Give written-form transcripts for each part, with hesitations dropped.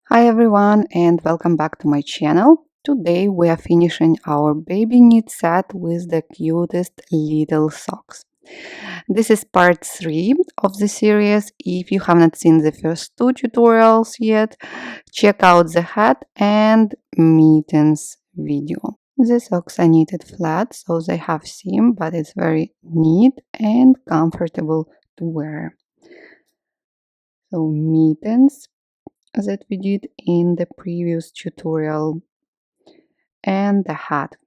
Hi everyone and welcome back to my channel. Today we are finishing our baby knit set with the cutest little socks. This is part 3 of the series. If you have not seen the first two tutorials yet, check out the hat and mittens video. The socks are knitted flat, so they have seam, but it's very neat and comfortable to wear. So mittens that we did in the previous tutorial and the hat.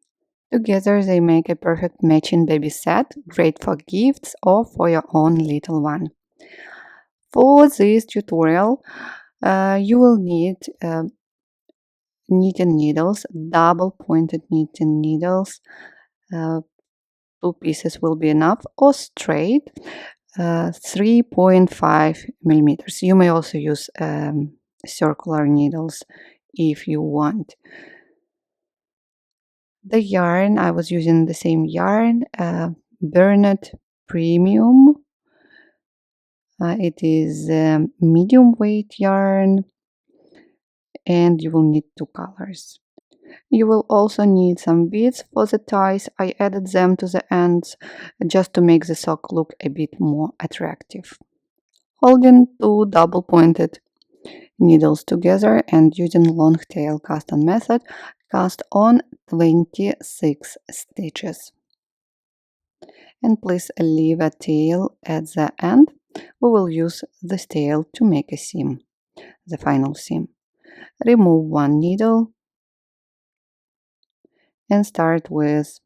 Together they make a perfect matching baby set, great for gifts or for your own little one. For this tutorial, you will need knitting needles, double pointed knitting needles. Uh, Two pieces will be enough, or straight 3.5 millimeters. You may also use circular needles if you want. The yarn, I was using the same yarn, Bernard Premium. It is medium weight yarn, and you will need two colors. You will also need some beads for the ties. I added them to the ends just to make the sock look a bit more attractive. Holding two double pointed needles together and using long tail cast on method, cast on 26 stitches. And please leave a tail at the end. We will use this tail to make a seam, the final seam. Remove one needle and start with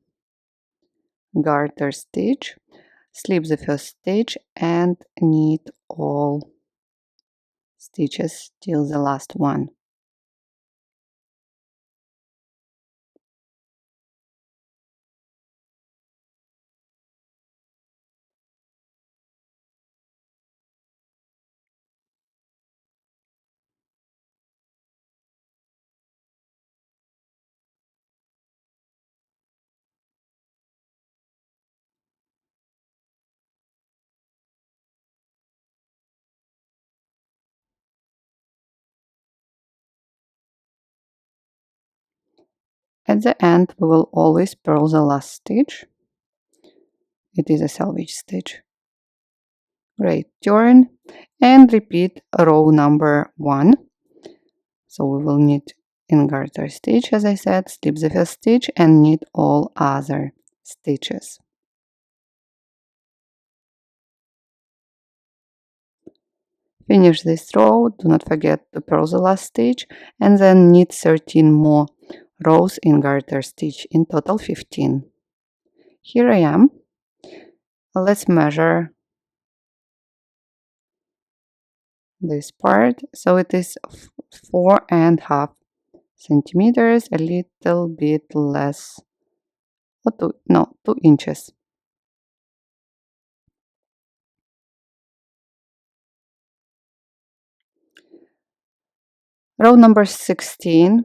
garter stitch. Slip the first stitch and knit all stitches till the last one. At the end, we will always purl the last stitch. It is a selvage stitch. Great, turn and repeat row number 1. So we will knit in garter stitch, as I said, slip the first stitch and knit all other stitches. Finish this row, do not forget to purl the last stitch, and then knit 13 more rows in garter stitch, in total 15. Here I am. Let's measure this part. So it is 4.5 centimeters, a little bit less, or 2 inches. Row number 16,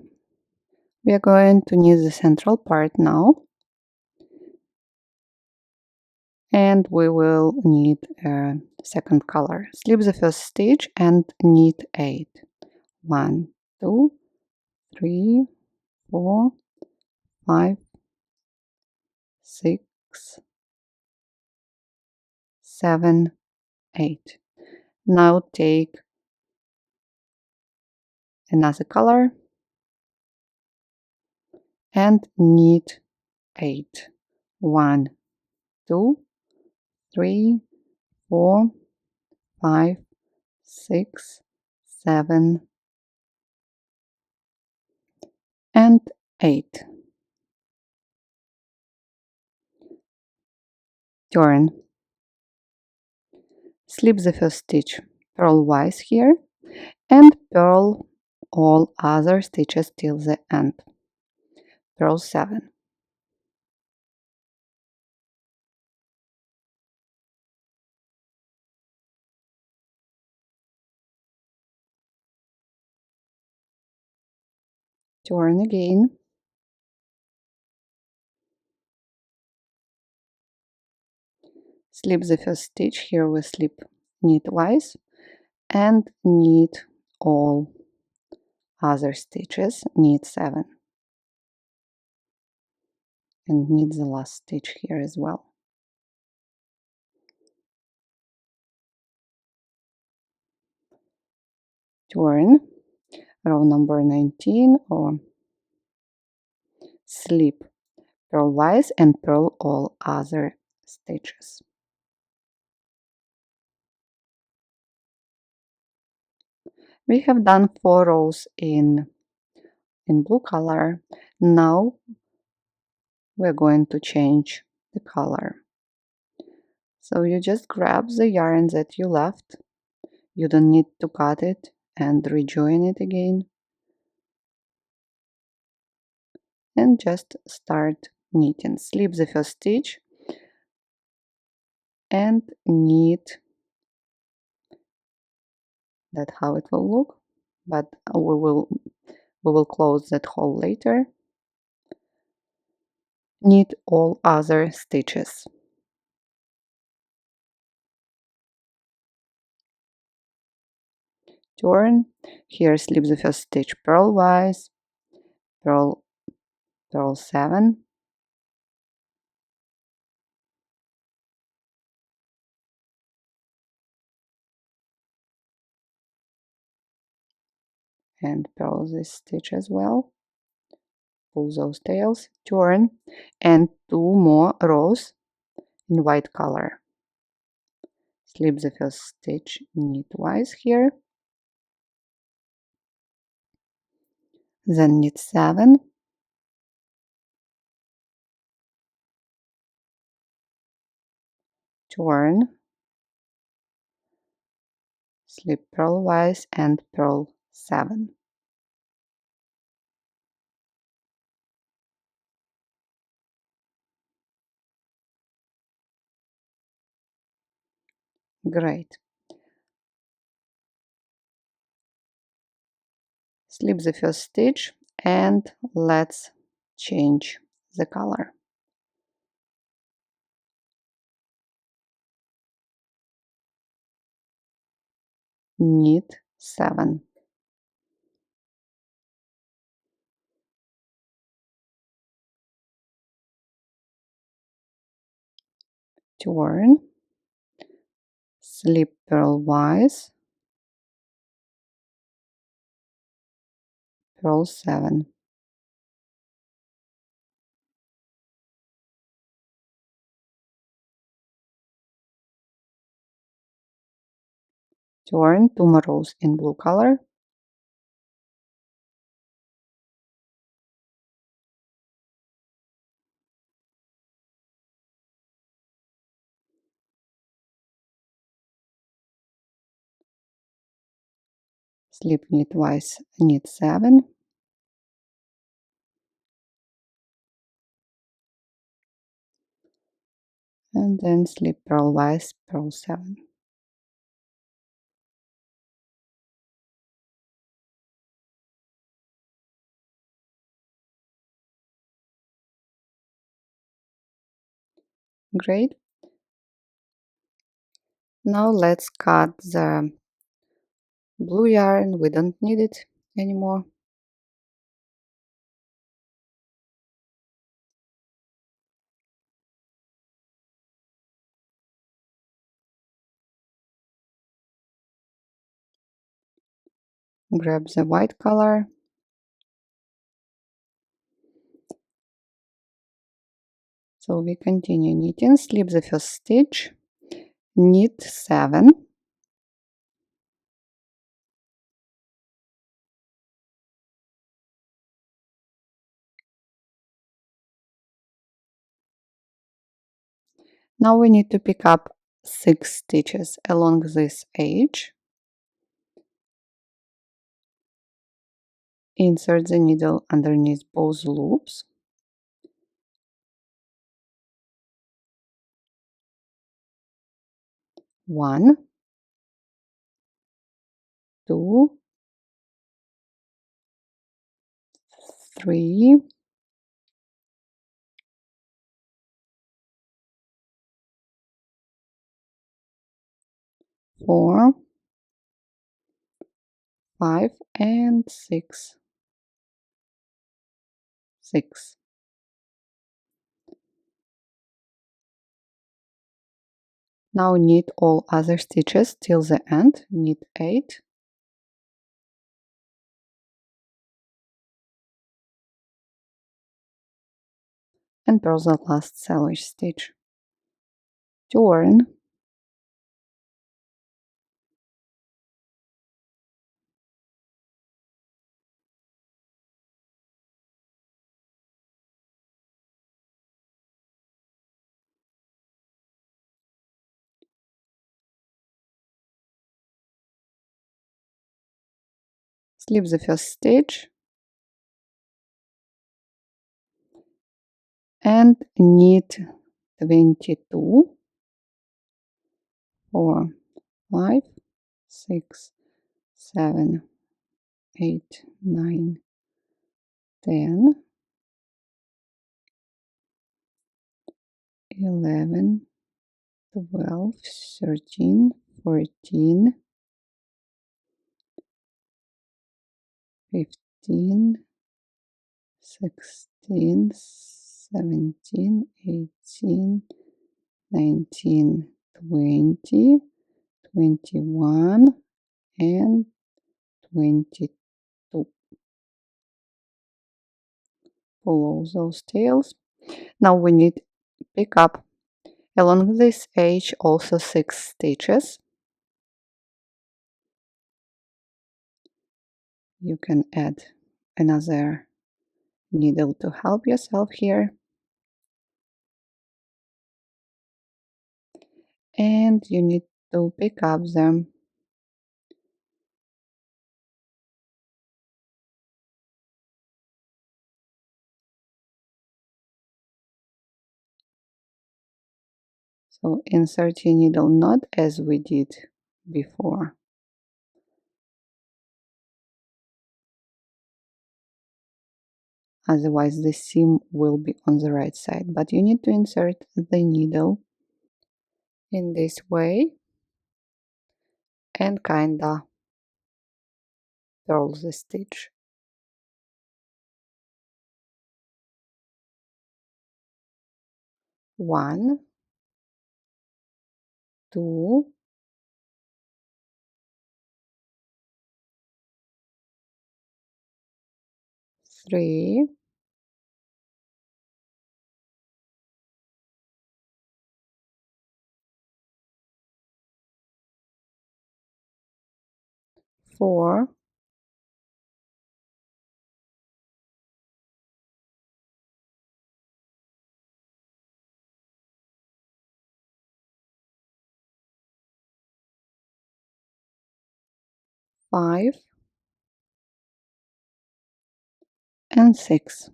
we are going to knit the central part now, and we will knit a second color. Slip the first stitch and knit 8. 1, 2, 3, 4, 5, 6, 7, 8. Now take another color and knit 8. 1, 2, 3, 4, 5, 6, 7, and 8. Turn. Slip the first stitch, purlwise here, and purl all other stitches till the end. Purl 7. Turn again. Slip the first stitch, here we slip knitwise, and knit all other stitches, knit 7, and knit the last stitch here as well. Turn row number 19 or slip purlwise and purl all other stitches. We have done 4 rows in blue color. Now we're going to change the color. So you just grab the yarn that you left. You don't need to cut it and rejoin it again. And just start knitting. Slip the first stitch and knit. That's how it will look, but we will close that hole later. Knit all other stitches. Turn. Here slip the first stitch purlwise, purl 7, and purl this stitch as well. Pull those tails, turn, and 2 more rows in white color. Slip the first stitch knitwise here, then knit 7, turn, slip purlwise and purl 7. Great. Slip the first stitch and let's change the color. Knit 7. Turn, slip purlwise, purl 7. Turn 2 more rows in blue color, slip knitwise, knit 7, and then slip purlwise, purl 7. Great. Now let's cut the blue yarn. We don't need it anymore. Grab the white color. So we continue knitting, slip the first stitch, knit 7, now we need to pick up 6 stitches along this edge. Insert the needle underneath both loops. One, 2, 3, 4, 5 and 6, 6. Now knit all other stitches till the end. Knit 8 and purl the last selvage stitch. Turn slip the first stitch and knit 22, 4, 5, 6, 7, 8, 9, 10, 11, 12, 13, 14, 15, 16, 17, 18, 19, 20, 21, and 22. Follow those tails. Now we need pick up along this edge also 6 stitches. You can add another needle to help yourself here. And you need to pick up them. So insert your needle not as we did before. Otherwise the seam will be on the right side, but you need to insert the needle in this way and kinda purl the stitch. 1, 2, 3, 4, 5, and 6.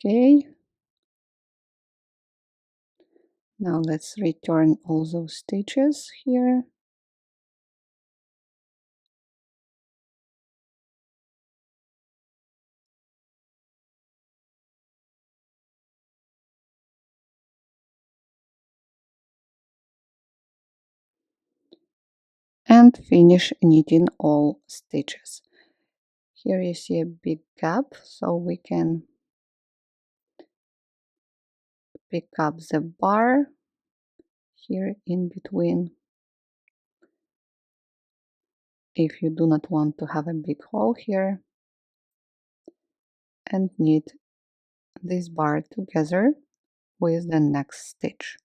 Okay, now let's return all those stitches here. And finish knitting all stitches. Here you see a big gap, so we can pick up the bar here in between if you do not want to have a big hole here, and knit this bar together with the next stitch.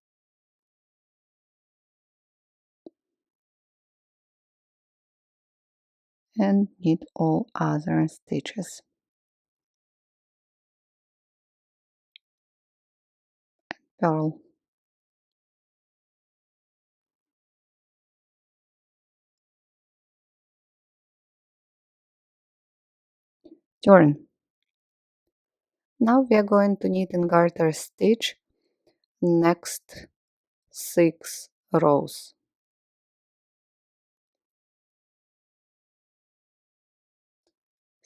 And knit all other stitches. Purl. Turn. Now we are going to knit in garter stitch next 6 rows.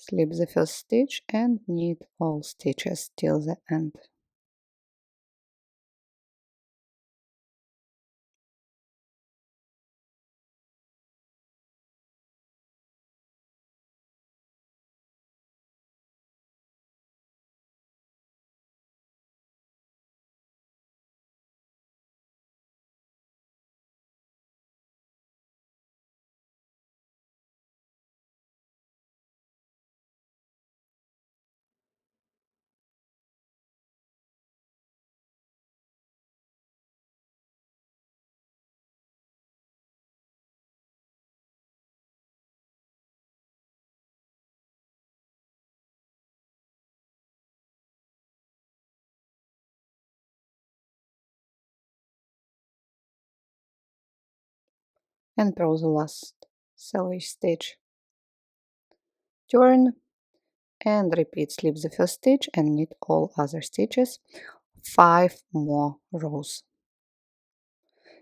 Slip the first stitch and knit all stitches till the end. and purl the last selvage stitch. Turn and repeat. Slip the first stitch and knit all other stitches. 5 more rows.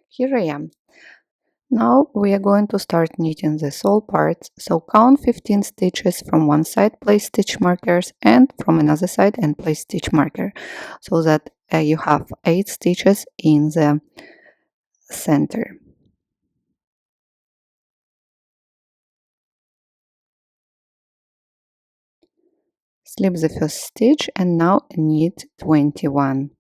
Here I am. Now we are going to start knitting the sole parts, so count 15 stitches from one side, place stitch markers, and from another side and place stitch marker, so that you have 8 stitches in the center. Slip the first stitch and now knit 21.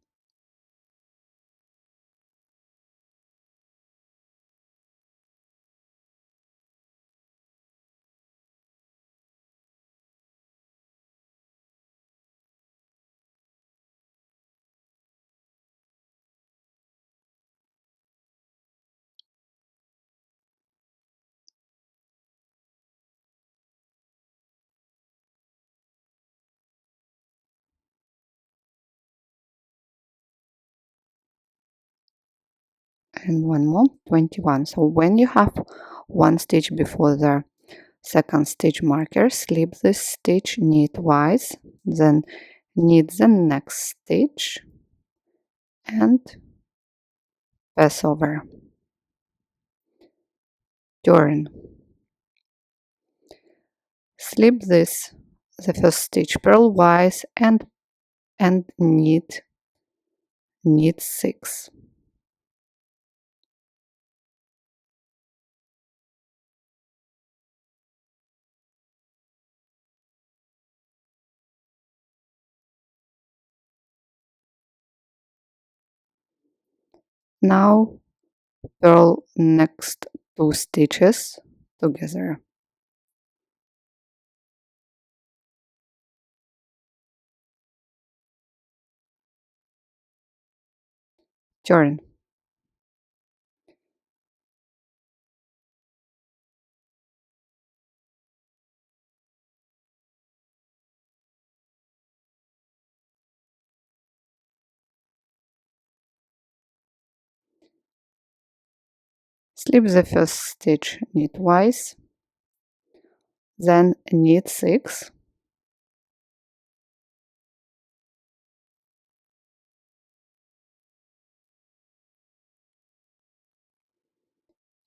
And one more, 21. So when you have one stitch before the second stitch marker, slip this stitch knitwise, then knit the next stitch and pass over. Turn. Slip this the first stitch purlwise and knit 6. Now purl next 2 stitches together. Turn. Slip the first stitch knitwise, then knit 6.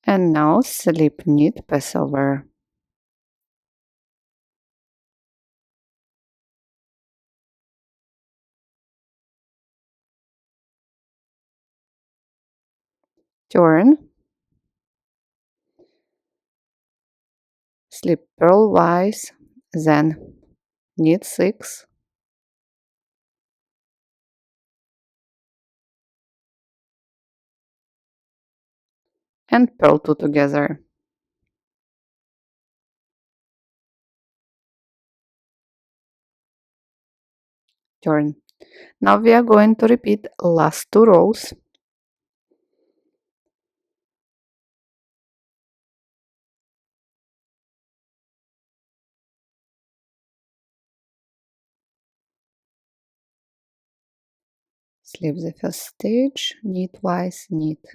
And now slip knit pass over. Turn. Slip purlwise, then knit 6. And purl 2 together. Turn. Now we are going to repeat last 2 rows. Slip the first stitch, knitwise, knit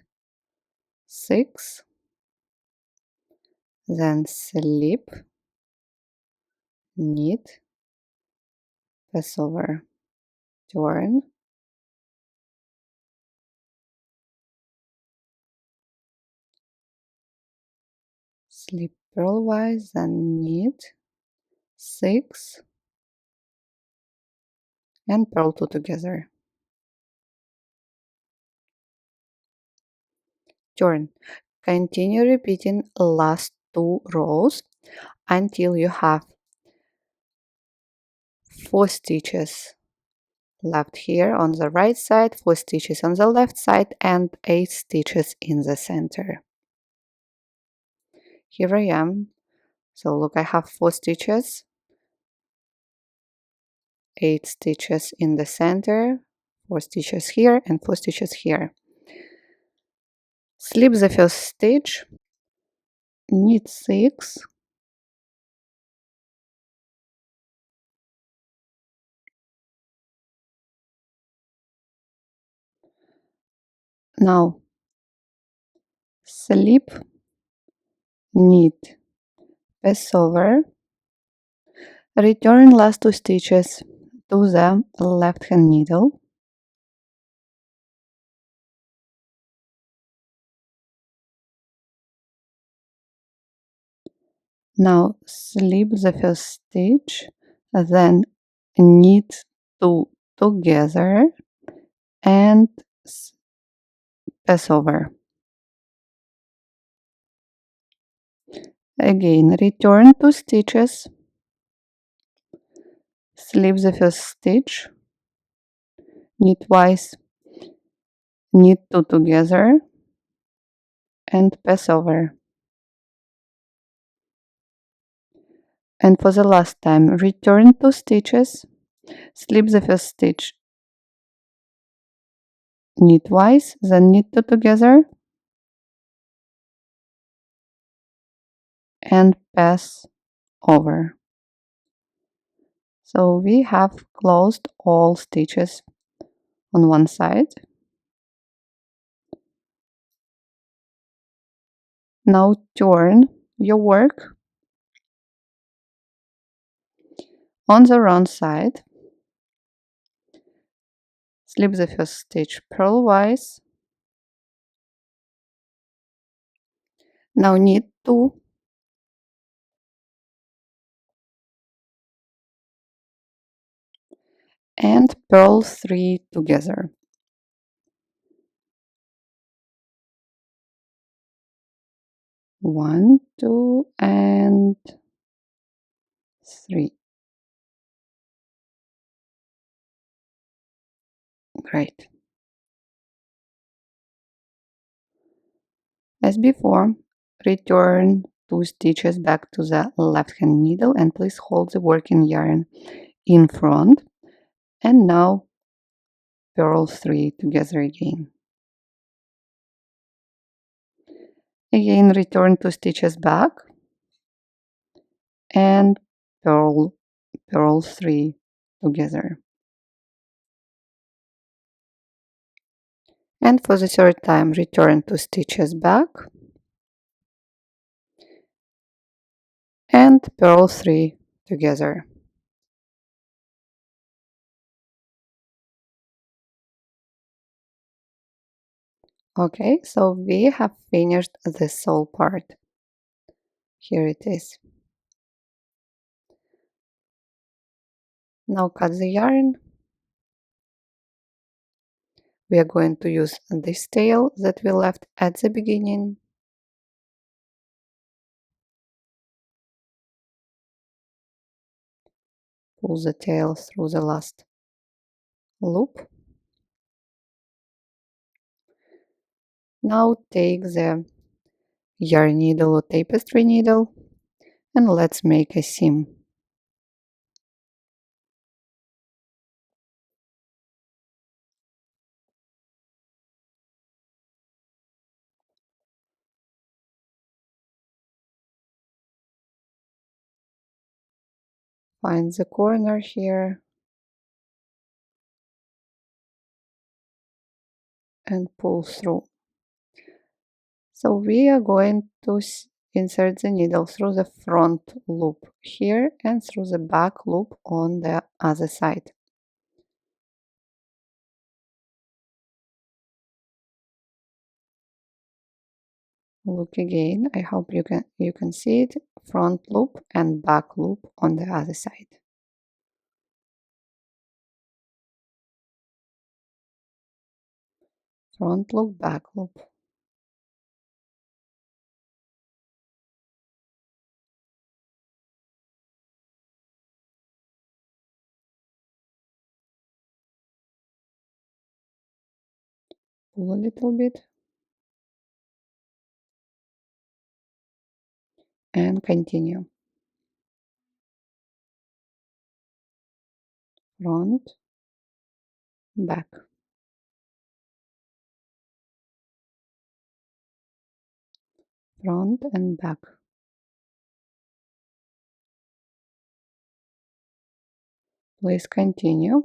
6, then slip, knit, pass over, turn, slip purlwise, then knit 6, and purl 2 together. Turn. Continue repeating last 2 rows until you have 4 stitches left here on the right side, 4 stitches on the left side, and 8 stitches in the center. Here I am. So look, I have 4 stitches, 8 stitches in the center, 4 stitches here, and 4 stitches here. Slip the first stitch, knit 6, now slip knit, pass over, return last 2 stitches to the left hand needle. Now slip the first stitch, then knit 2 together and pass over. Again, return 2 stitches, slip the first stitch, knit twice, knit 2 together and pass over. And for the last time, return 2 stitches, slip the first stitch, knit twice, then knit 2 together and pass over. So we have closed all stitches on one side. Now turn your work on the wrong side, slip the first stitch purlwise. Now knit 2 and purl 3 together. 1, 2 and 3. Great. As before, return 2 stitches back to the left hand needle and please hold the working yarn in front, and now purl 3 together again. Again, return 2 stitches back and purl 3 together. And for the third time, return 2 stitches back and purl 3 together. Okay, so we have finished the sole part. Here it is. Now cut the yarn. We are going to use this tail that we left at the beginning. Pull the tail through the last loop. Now take the yarn needle or tapestry needle and let's make a seam. Find the corner here and pull through. So we are going to insert the needle through the front loop here and through the back loop on the other side. Look again. I hope you can see it. Front loop and back loop on the other side. Front loop, back loop. Pull a little bit and continue. Front, back. Front and back. Please continue.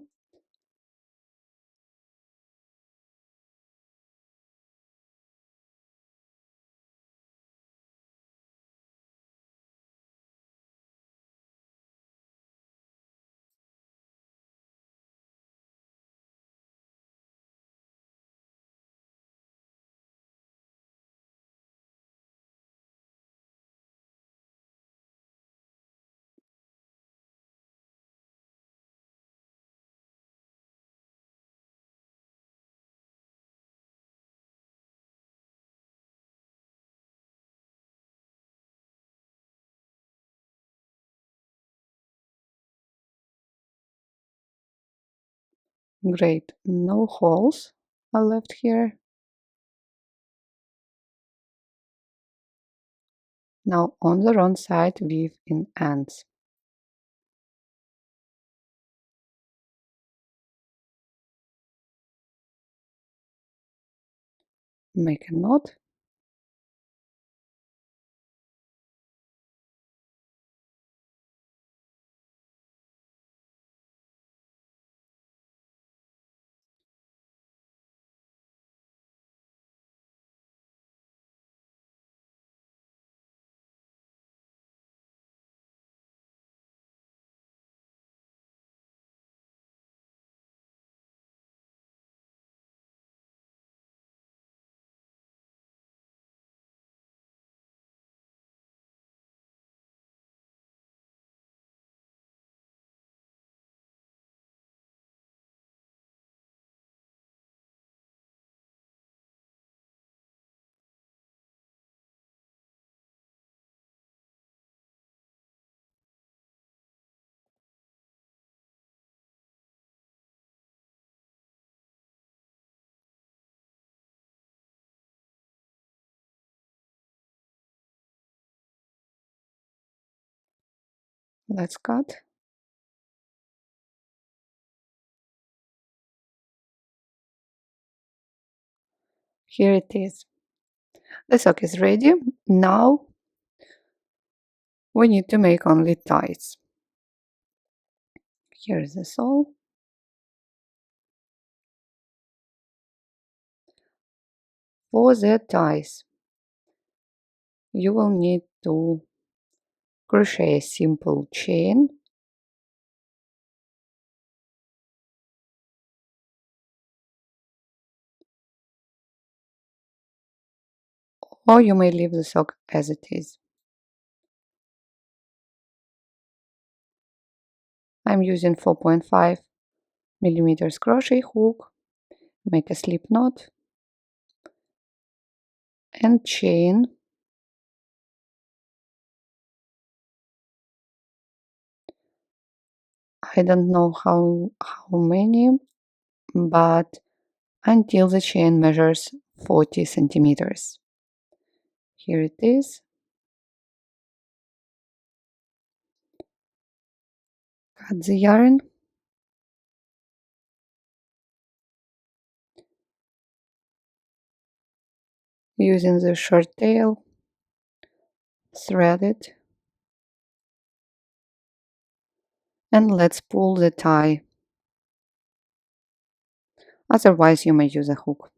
Great. No holes are left here. Now on the wrong side, weave in ends. Make a knot. Let's cut. Here it is. The sock is ready. Now we need to make only ties. Here is the sole. For the ties, you will need to crochet a simple chain, or you may leave the sock as it is. I'm using 4.5 millimeters crochet hook. Make a slip knot and chain. I don't know how many, but until the chain measures 40 centimeters. Here it is. Cut the yarn. Using the short tail, thread it, and let's pull the tie. Otherwise, you may use a hook.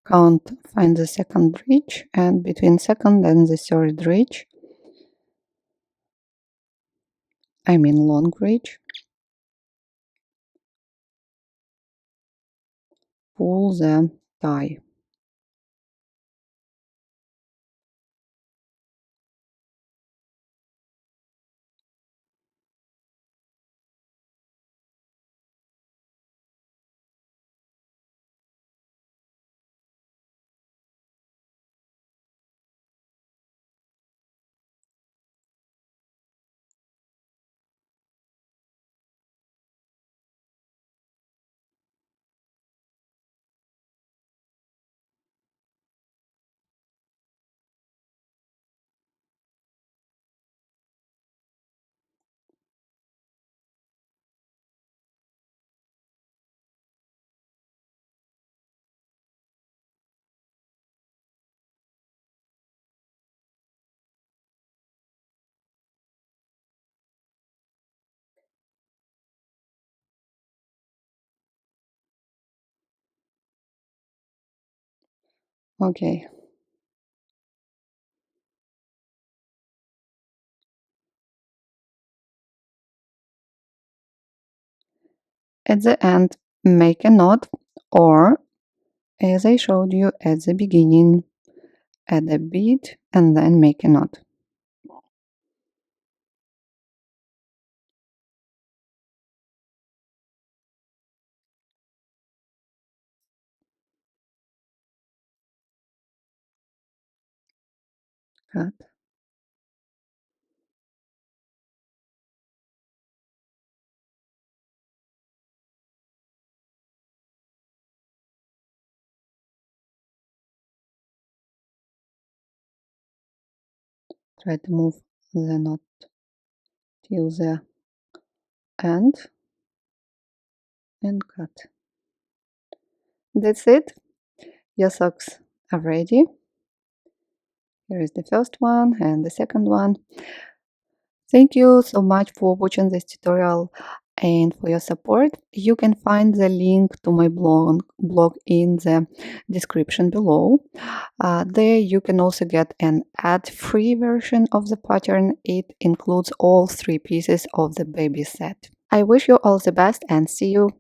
Count, find the second ridge, and between second and the third ridge, I mean long ridge, pull the tie. Okay. At the end, make a knot, or as I showed you at the beginning, add a bead and then make a knot. Cut. Try to move the knot till the end and cut. That's it. Your socks are ready. Here is the first one and the second one. Thank you so much for watching this tutorial and for your support. You can find the link to my blog in the description below. There you can also get an ad-free version of the pattern. It includes all 3 pieces of the baby set. I wish you all the best and see you